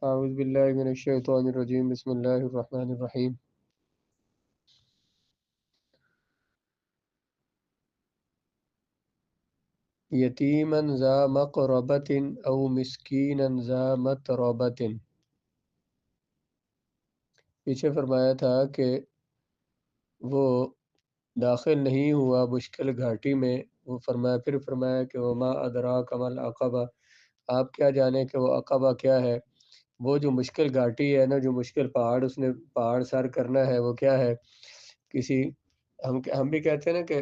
اعوذ باللہ من الشیطان الرجیم بسم اللہ الرحمن الرحیم یتیما ذا مقربۃ او مسکینا ذا متربۃ۔ پیچھے فرمایا تھا کہ وہ داخل نہیں ہوا مشکل گھاٹی میں، وہ فرمایا، پھر فرمایا کہ وما ادراک ما العقبہ، آپ کیا جانے کہ وہ عقبہ کیا ہے؟ وہ جو مشکل گھاٹی ہے نا، جو مشکل پہاڑ اس نے پہاڑ سر کرنا ہے، وہ کیا ہے؟ کسی ہم بھی کہتے ہیں نا کہ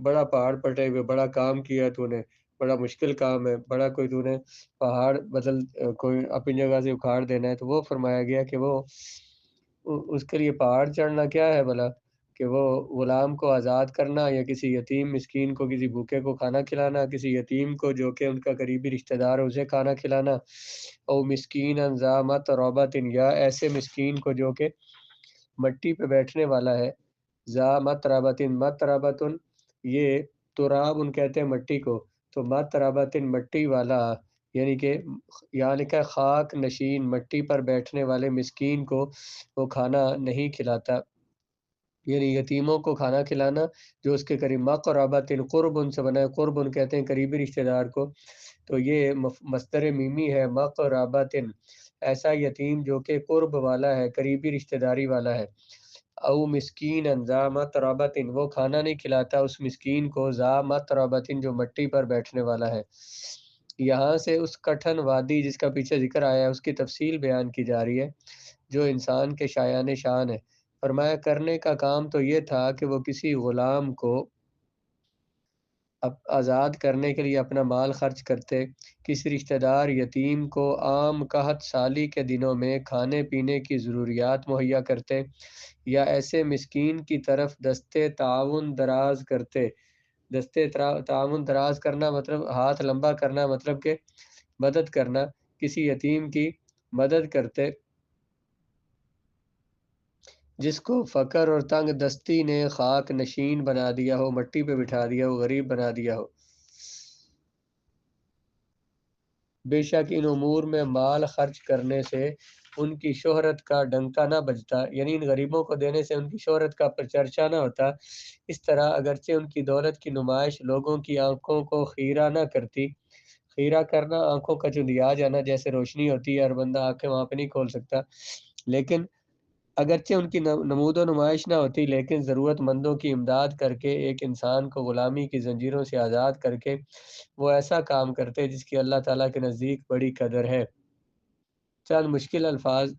بڑا پہاڑ پٹے ہوئے، بڑا کام کیا تو نے، بڑا مشکل کام ہے، بڑا کوئی تو نے پہاڑ بدل کوئی اپنی جگہ سے اکھاڑ دینا ہے، تو وہ فرمایا گیا کہ وہ اس کے لیے پہاڑ چڑھنا کیا ہے بھلا؟ کہ وہ غلام کو آزاد کرنا، یا کسی یتیم مسکین کو، کسی بھوکے کو کھانا کھلانا، کسی یتیم کو جو کہ ان کا قریبی رشتہ دار ہے اسے کھانا کھلانا، او مسکین ذا متربۃ، یا ایسے مسکین کو جو کہ مٹی پہ بیٹھنے والا ہے، ذا متربۃ، متربۃ یہ تراب ان کہتے ہیں مٹی کو، تو متربۃ مٹی والا، یعنی کہ خاک نشین مٹی پر بیٹھنے والے مسکین کو وہ کھانا نہیں کھلاتا، یعنی یتیموں کو کھانا کھلانا جو اس کے قریب، مقربۃ قرب ان سے بنا ہے، قرب ان کہتے ہیں قریبی رشتہ دار کو، تو یہ مصدر میمی ہے، مقربۃ، ایسا یتیم جو کہ قرب والا ہے، قریبی رشتہ داری والا ہے، او مسکین ذا متربۃ، وہ کھانا نہیں کھلاتا اس مسکین کو، ذا متربۃ جو مٹی پر بیٹھنے والا ہے۔ یہاں سے اس کٹھن وادی جس کا پیچھے ذکر آیا ہے اس کی تفصیل بیان کی جا رہی ہے، جو انسان کے شایان شان ہے۔ فرمایا کرنے کا کام تو یہ تھا کہ وہ کسی غلام کو آزاد کرنے کے لیے اپنا مال خرچ کرتے، کسی رشتہ دار یتیم کو عام قحط سالی کے دنوں میں کھانے پینے کی ضروریات مہیا کرتے، یا ایسے مسکین کی طرف دستے تعاون دراز کرتے۔ تعاون دراز کرنا مطلب ہاتھ لمبا کرنا، مطلب کہ مدد کرنا، کسی یتیم کی مدد کرتے جس کو فقر اور تنگ دستی نے خاک نشین بنا دیا ہو، مٹی پہ بٹھا دیا ہو، غریب بنا دیا ہو۔ بے شک ان امور میں مال خرچ کرنے سے ان کی شہرت کا ڈنکا نہ بجتا، یعنی ان غریبوں کو دینے سے ان کی شہرت کا پرچرچا نہ ہوتا، اس طرح اگرچہ ان کی دولت کی نمائش لوگوں کی آنکھوں کو خیرہ نہ کرتی۔ خیرہ کرنا آنکھوں کا چندیا جانا، جیسے روشنی ہوتی ہے اور بندہ آنکھیں وہاں پہ نہیں کھول سکتا، لیکن اگرچہ ان کی نمود و نمائش نہ ہوتی، لیکن ضرورت مندوں کی امداد کر کے ایک انسان کو غلامی کی زنجیروں سے آزاد کر کے وہ ایسا کام کرتے جس کی اللہ تعالیٰ کے نزدیک بڑی قدر ہے۔ چند مشکل الفاظ،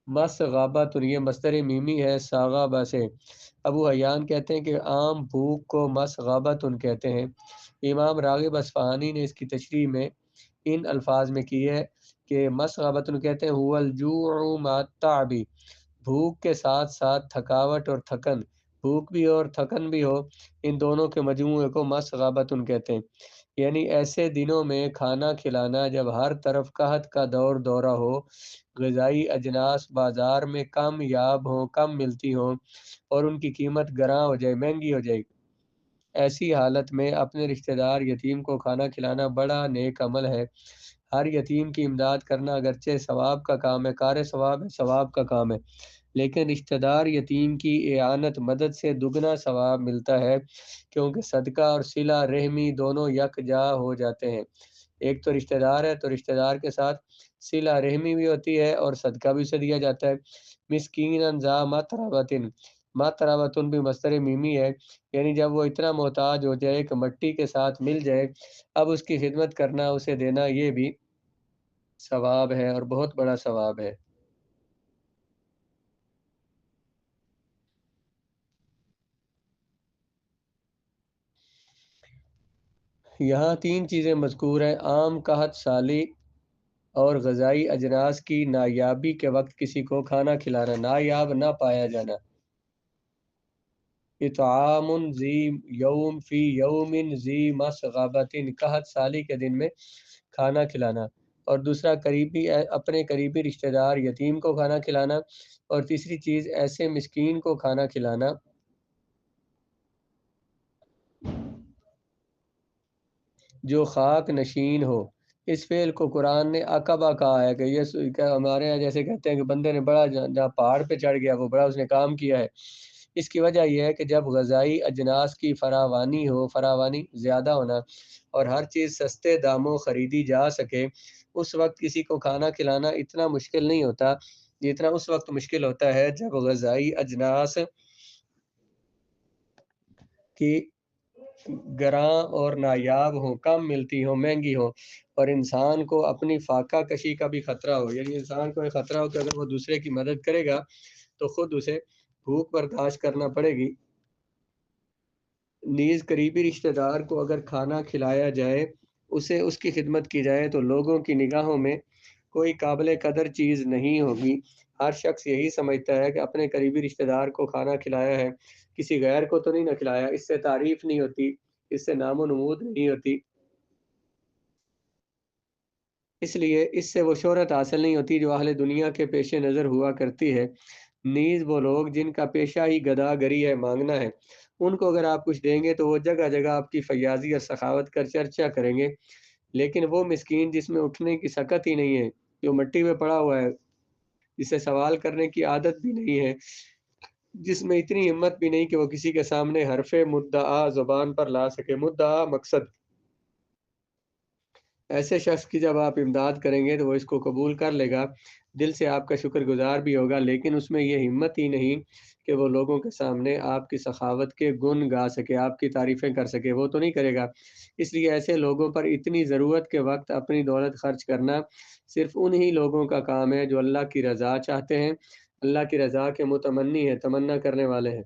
مس غابت، یہ مصدر میمی ہے ساغابہ سے۔ ابو حیان کہتے ہیں کہ عام بھوک کو مس غابت کہتے ہیں۔ امام راغب اصفہانی نے اس کی تشریح میں ان الفاظ میں کی ہے کہ مس غابت کہتے ہیں هو الجوع مع التعب، بھوک کے ساتھ ساتھ تھکاوٹ اور تھکن، بھوک بھی ہو اور تھکن بھی ہو، ان دونوں کے مجموعے کو مس غابت کہتے ہیں، یعنی ایسے دنوں میں کھانا کھلانا جب ہر طرف قحط کا دورہ ہو، غذائی اجناس بازار میں کم یاب ہوں، کم ملتی ہوں اور ان کی قیمت گراں ہو جائے، مہنگی ہو جائے، ایسی حالت میں اپنے رشتہ دار یتیم کو کھانا کھلانا بڑا نیک عمل ہے۔ ہر یتیم کی امداد کرنا اگرچہ ثواب کا کام ہے، کار ثواب ہے، ثواب کا کام ہے، لیکن رشتہ دار یتیم کی اعانت مدد سے دگنا ثواب ملتا ہے، کیونکہ صدقہ اور صلہ رحمی دونوں یکجا ہو جاتے ہیں۔ ایک تو رشتہ دار ہے تو رشتہ دار کے ساتھ صلہ رحمی بھی ہوتی ہے اور صدقہ بھی اسے دیا جاتا ہے۔ مسکین ذا متربۃ، متربۃ بھی مصدر میمی ہے، یعنی جب وہ اتنا محتاج ہو جائے کہ مٹی کے ساتھ مل جائے، اب اس کی خدمت کرنا، اسے دینا، یہ بھی ثواب ہے اور بہت بڑا ثواب ہے۔ یہاں تین چیزیں مذکور ہیں، عام قحط سالی اور غذائی اجناس کی نایابی کے وقت کسی کو کھانا کھلانا، نایاب نہ پایا جانا، اطعام ذی یوم فی یوم ذی مسغبۃ، قحط سالی کے دن میں کھانا کھلانا، اور دوسرا اپنے قریبی رشتہ دار یتیم کو کھانا کھلانا، اور تیسری چیز ایسے مسکین کو کھانا کھلانا جو خاک نشین ہو، اس فعل کو قرآن نے عقبہ کہا ہے کہ یہ کہ ہمارے یہاں جیسے کہتے ہیں کہ بندے نے بڑا جہاں پہاڑ پہ چڑھ گیا وہ بڑا اس نے کام کیا ہے۔ اس کی وجہ یہ ہے کہ جب غذائی اجناس کی فراوانی زیادہ ہونا اور ہر چیز سستے داموں خریدی جا سکے، اس وقت کسی کو کھانا کھلانا اتنا مشکل نہیں ہوتا جتنا اس وقت مشکل ہوتا ہے جب غذائی اجناس کی گراں اور نایاب ہوں، کم ملتی ہوں، مہنگی ہوں، اور انسان کو اپنی فاقہ کشی کا بھی خطرہ ہو، یعنی انسان کو یہ خطرہ ہو کہ اگر وہ دوسرے کی مدد کرے گا تو خود اسے بھوک برداشت کرنا پڑے گی۔ نیز قریبی رشتہ دار کو اگر کھانا کھلایا جائے، اسے اس کی خدمت کی جائے تو لوگوں کی نگاہوں میں کوئی قابل قدر چیز نہیں ہوگی۔ ہر شخص یہی سمجھتا ہے کہ اپنے قریبی رشتہ دار کو کھانا کھلایا ہے، کسی غیر کو تو نہیں نہ کھلایا، اس سے تعریف نہیں ہوتی، اس سے نام و نمود نہیں ہوتی، اس لیے اس سے وہ شہرت حاصل نہیں ہوتی جو اہل دنیا کے پیش نظر ہوا کرتی ہے۔ نیز وہ لوگ جن کا پیشہ ہی گدا گری ہے، مانگنا ہے، ان کو اگر آپ کچھ دیں گے تو وہ جگہ جگہ آپ کی فیاضی اور سخاوت کر چرچا کریں گے، لیکن وہ مسکین جس میں اٹھنے کی سکت ہی نہیں ہے، جو مٹی میں پڑا ہوا ہے، جسے سوال کرنے کی عادت بھی نہیں ہے، جس میں اتنی ہمت بھی نہیں کہ وہ کسی کے سامنے حرف مدعا زبان پر لا سکے، مدعا مقصد، ایسے شخص کی جب آپ امداد کریں گے تو وہ اس کو قبول کر لے گا، دل سے آپ کا شکر گزار بھی ہوگا، لیکن اس میں یہ ہمت ہی نہیں کہ وہ لوگوں کے سامنے آپ کی سخاوت کے گن گا سکے، آپ کی تعریفیں کر سکے، وہ تو نہیں کرے گا۔ اس لیے ایسے لوگوں پر اتنی ضرورت کے وقت اپنی دولت خرچ کرنا صرف انہی لوگوں کا کام ہے جو اللہ کی رضا چاہتے ہیں، اللہ کی رضا کے متمنی ہیں، تمنا کرنے والے ہیں۔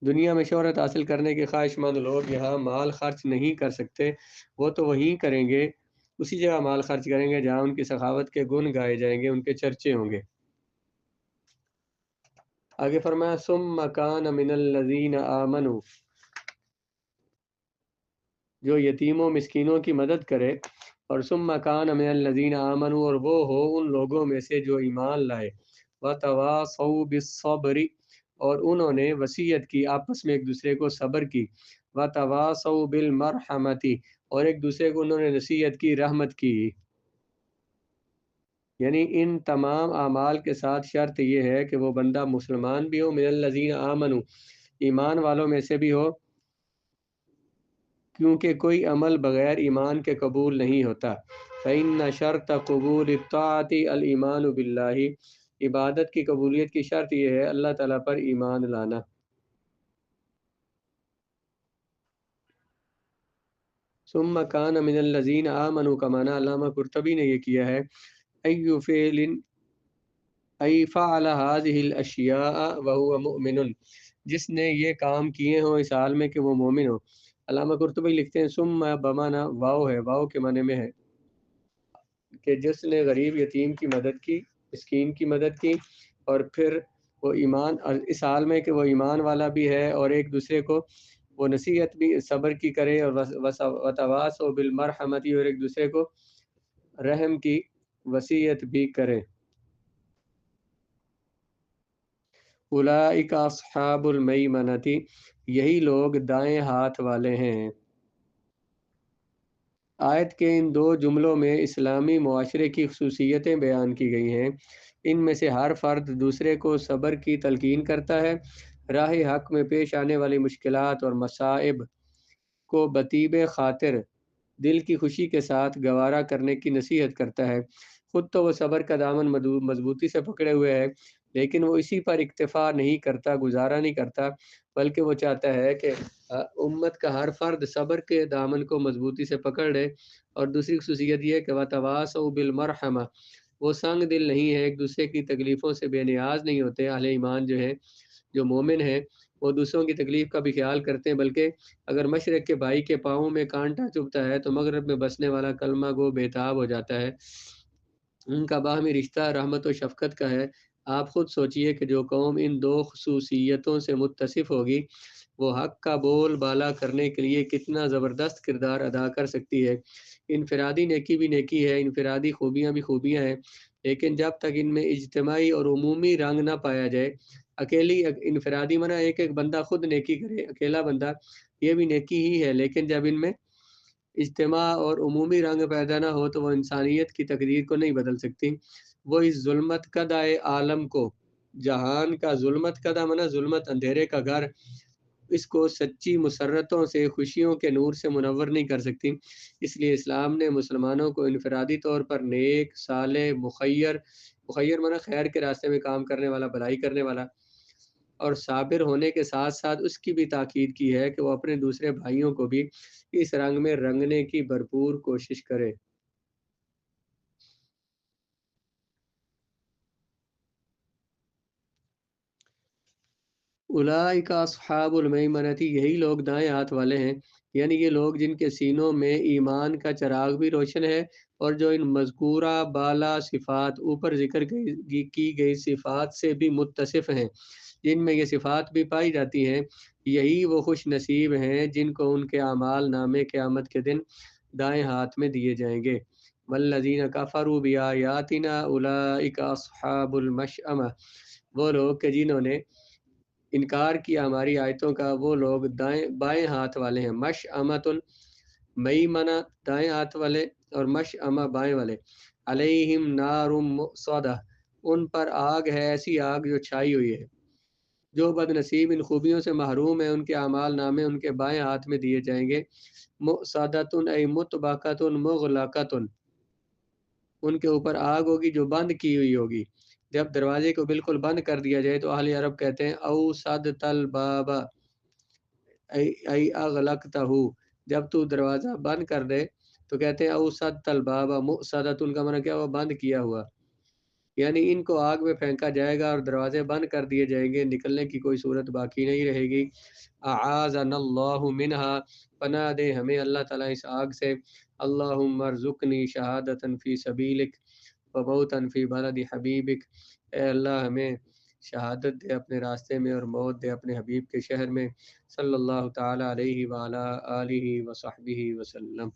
دنیا میں شہرت حاصل کرنے کے خواہش مند لوگ یہاں مال خرچ نہیں کر سکتے، وہ تو وہیں کریں گے، اسی جگہ مال خرچ کریں گے جہاں ان کی سخاوت کے گن گائے جائیں گے، ان کے چرچے ہوں گے۔ آگے فرمایا ثم کان من الذین آمنوا، جو یتیموں مسکینوں کی مدد کرے، اور ثم کان من الذین آمنوا، اور وہ ہو ان لوگوں میں سے جو ایمان لائے، وتواصوا بالصبر، اور انہوں نے وصیت کی آپس میں ایک دوسرے کو صبر کی، وتواصوا بالمرحمۃ، اور ایک دوسرے کو انہوں نے نصیحت کی، رحمت کی۔ یعنی ان تمام اعمال کے ساتھ شرط یہ ہے کہ وہ بندہ مسلمان بھی ہو، من الذین آمنوا، ایمان والوں میں سے بھی ہو، کیونکہ کوئی عمل بغیر ایمان کے قبول نہیں ہوتا۔ فإن شرط قبول الطاعت الایمان باللہ، عبادت کی قبولیت کی شرط یہ ہے اللہ تعالیٰ پر ایمان لانا۔ ثم کان من الذین آمنوا کا معنی علامہ قرطبی نے یہ کیا ہے، ای فعل ای فعل هذه الاشیاء وهو مؤمن، جس نے یہ کام کیے ہوں اس حال میں کہ وہ مومن ہو۔ علامہ قرطبی لکھتے ہیں ثم بمعنی واو ہے، واو کے معنی میں ہے کہ جس نے غریب یتیم کی مدد کی، مسکین کی مدد کی، اور پھر وہ ایمان، اس حال میں کہ وہ ایمان والا بھی ہے اور ایک دوسرے کو وہ نصیحت بھی صبر کی کرے، اور وتواصوا بالمرحمۃ، اور ایک دوسرے کو رحم کی وصیت بھی کرے۔ اولئک اصحاب المیمنۃ، یہی لوگ دائیں ہاتھ والے ہیں۔ آیت کے ان دو جملوں میں اسلامی معاشرے کی خصوصیتیں بیان کی گئی ہیں۔ ان میں سے ہر فرد دوسرے کو صبر کی تلقین کرتا ہے، راہ حق میں پیش آنے والی مشکلات اور مصائب کو بطیب خاطر دل کی خوشی کے ساتھ گوارا کرنے کی نصیحت کرتا ہے۔ خود تو وہ صبر کا دامن مضبوطی سے پکڑے ہوئے ہے، لیکن وہ اسی پر اکتفا نہیں کرتا، گزارا نہیں کرتا، بلکہ وہ چاہتا ہے کہ امت کا ہر فرد صبر کے دامن کو مضبوطی سے پکڑ لے۔ اور دوسری خصوصیت یہ ہے کہ وتواصوا بالمرحمہ، وہ سنگ دل نہیں ہے، ایک دوسرے کی تکلیفوں سے بے نیاز نہیں ہوتے۔ اہل ایمان جو ہے، جو مومن ہیں، وہ دوسروں کی تکلیف کا بھی خیال کرتے ہیں، بلکہ اگر مشرق کے بھائی کے پاؤں میں کانٹا چبھتا ہے تو مغرب میں بسنے والا کلمہ گو بےتاب ہو جاتا ہے۔ ان کا باہمی رشتہ رحمت و شفقت کا ہے۔ آپ خود سوچئے کہ جو قوم ان دو خصوصیتوں سے متصف ہوگی وہ حق کا بول بالا کرنے کے لیے کتنا زبردست کردار ادا کر سکتی ہے۔ انفرادی نیکی بھی نیکی ہے، انفرادی خوبیاں بھی خوبیاں ہیں، لیکن جب تک ان میں اجتماعی اور عمومی رنگ نہ پایا جائے، اکیلی انفرادی منع ایک ایک بندہ خود نیکی کرے، اکیلا بندہ، یہ بھی نیکی ہی ہے، لیکن جب ان میں اجتماع اور عمومی رنگ پیدا نہ ہو تو وہ انسانیت کی تقدیر کو نہیں بدل سکتی۔ وہ اس ظلمت کدہ عالم کو، جہان کا ظلمت کدہ منا ظلمت اندھیرے کا گھر، اس کو سچی مسرتوں سے، خوشیوں کے نور سے منور نہیں کر سکتی۔ اس لیے اسلام نے مسلمانوں کو انفرادی طور پر نیک، صالح، مخیر منا خیر کے راستے میں کام کرنے والا، بھلائی کرنے والا اور صابر ہونے کے ساتھ ساتھ اس کی بھی تاکید کی ہے کہ وہ اپنے دوسرے بھائیوں کو بھی اس رنگ میں رنگنے کی بھرپور کوشش کرے۔ اولئک اصحاب المیمنۃ، یہی لوگ دائیں ہاتھ والے ہیں، یعنی یہ لوگ جن کے سینوں میں ایمان کا چراغ بھی روشن ہے اور جو ان مذکورہ بالا صفات، اوپر ذکر کی گئی صفات سے بھی متصف ہیں، جن میں یہ صفات بھی پائی جاتی ہیں۔ یہی وہ خوش نصیب ہیں جن کو ان کے اعمال نامے قیامت کے دن دائیں ہاتھ میں دیے جائیں گے۔ والذین کفروا بآیاتنا اولئک اصحاب المشأمہ، وہ لوگ کہ جنہوں نے انکار کیا ہماری آیتوں کا، وہ لوگ بائیں ہاتھ والے ہیں۔ مشأمۃ، میمنہ دائیں ہاتھ والے، اور مشأمہ بائیں والے۔ علیہم نار مؤصدہ، ان پر آگ ہے، ایسی آگ جو چھائی ہوئی ہے۔ جو بد نصیب ان خوبیوں سے محروم ہیں، ان کے اعمال نامے ان کے بائیں ہاتھ میں دیے جائیں گے۔ مؤصدۃ ای مطبقۃ مغلقۃ، ان کے اوپر آگ ہوگی جو بند کی ہوئی ہوگی۔ جب دروازے کو بالکل بند کر دیا جائے تو اہل عرب کہتے ہیں اوسدت الباب ای اغلقتہ، جب تو دروازہ بند کر دے تو کہتے ہیں اوسدت الباب، مؤصدۃ ان کا معنی کیا ہوا؟ بند کیا ہوا، یعنی ان کو آگ میں پھینکا جائے گا اور دروازے بند کر دیے جائیں گے، نکلنے کی کوئی صورت باقی نہیں رہے گی۔ اعاذنا اللہ منہا، پناہ دے ہمیں اللہ تعالیٰ اس آگ سے۔ اللہم ارزقنی شہادتا فی سبیلک وموتا فی بلد حبیبک، اے اللہ ہمیں شہادت دے اپنے راستے میں اور موت دے اپنے حبیب کے شہر میں، صلی اللہ تعالیٰ علیہ وعلا آلہ وصحبہ وسلم۔